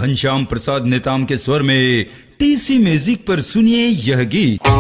घनश्याम प्रसाद नेताम के स्वर में टीसी म्यूजिक पर सुनिए यह गीत।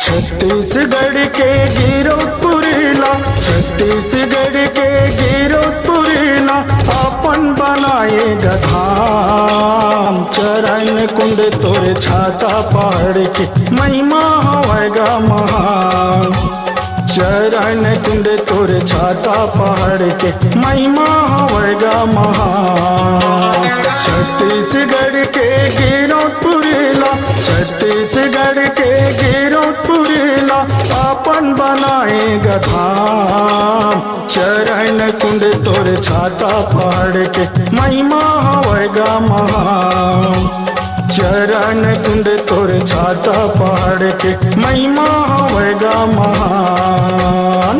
छत्तीसगढ़ के गिरोधपुरीला, छत्तीसगढ़ के गिरोधपुरीला अपन बनाएगा धाम। चरण कुंड तोरे छाता पहाड़ के महिमा होएगा महान। चरण कुंड तोरे छाता पहाड़ के महिमा होएगा महान। छत्तीसगढ़ के गिरोधपुरीला, छत्तीसगढ़ के गिरोधपुरीला अपन बनाएगा धाम। चरण कुंड तोरे छाता पहाड़ के महिमा होएगा महान। चरण कुंड तोरे छाता पहाड़ के महिमा होएगा महान।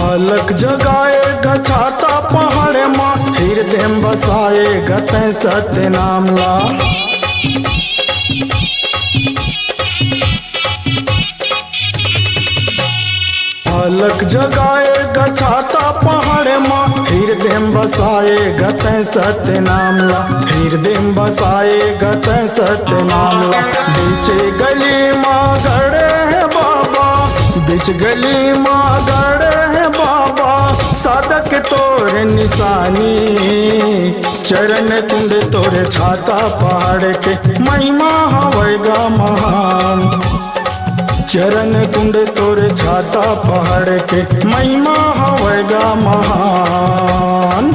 अलग जगाएगा छाता पहाड़ माँ, हृदय में बसाएगा तै सत्य नाम ला। अलग जगाएगा छाता पहाड़ माँ, हृदय में बसाएगा तै सत्य नाम ला। हृदय में बसाएगा तै सत्य नाम ला। बीचे गली माँ गड़े है बाबा, बीच गली माँ गड़े है बाबा साधक तोरे निशानी। चरण कुंड तोरे छाता पहाड़ के महिमा होएगा महान। चरण कुंड तोरे छाता पहाड़ के महिमा होएगा महान।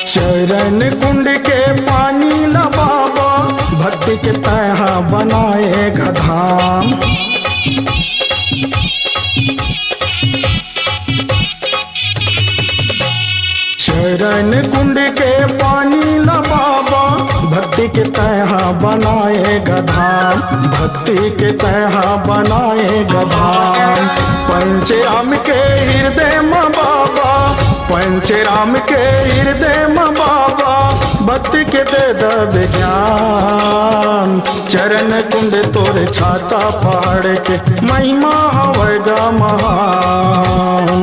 चरण कुंड के पानी ला बाबा, भक्ति के तहा बनाएगा धाम। चरण कुंड के पानी ला बाबा, भक्ति के तहा बनाएगा धाम। भक्ति के तहा बनाएगा धाम। पंचराम के हृदय में बाबा, पंचराम के हृदय में बाबा भक्ति के दे द ज्ञान। चरण कुंड तोरे छाता पहाड़ के महिमा होएगा महान।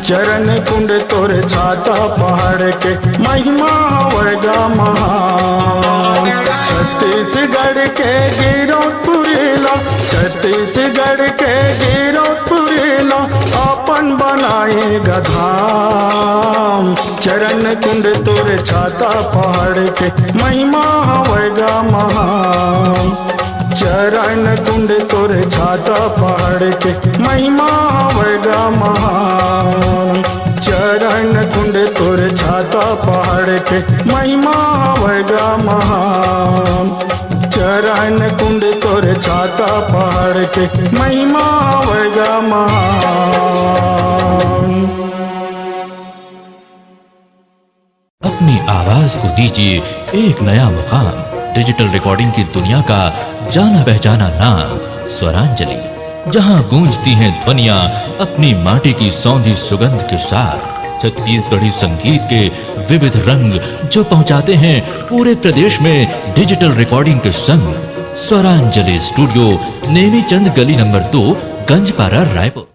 चरण कुंड तोरे छाता पहाड़ के महिमा होएगा महान। छत्तीसगढ़ के गिरोधपुरीला, छत्तीसगढ़ के गिरोधपुरीला अपन बनाएगा धाम। चरण कुंड तोरे छाता पहाड़ के महिमा होएगा महान। चरण कुंड तोरे छाता पहाड़ के महिमा होएगा महान। चरण कुंड तोरे छाता पहाड़ के महिमा होएगा महान। चरण कुंड तोरे छाता पहाड़ के महिमा होएगा महान। अपनी आवाज को दीजिए एक नया मुकाम। डिजिटल रिकॉर्डिंग की दुनिया का जाना पहचाना नाम स्वरांजलि, जहां गूंजती हैं ध्वनियां अपनी माटी की सौंधी सुगंध के साथ। छत्तीसगढ़ी संगीत के विविध रंग जो पहुंचाते हैं पूरे प्रदेश में डिजिटल रिकॉर्डिंग के संग। स्वरांजलि स्टूडियो, नेमी चंद गली नंबर 2, गंजपारा, रायपुर।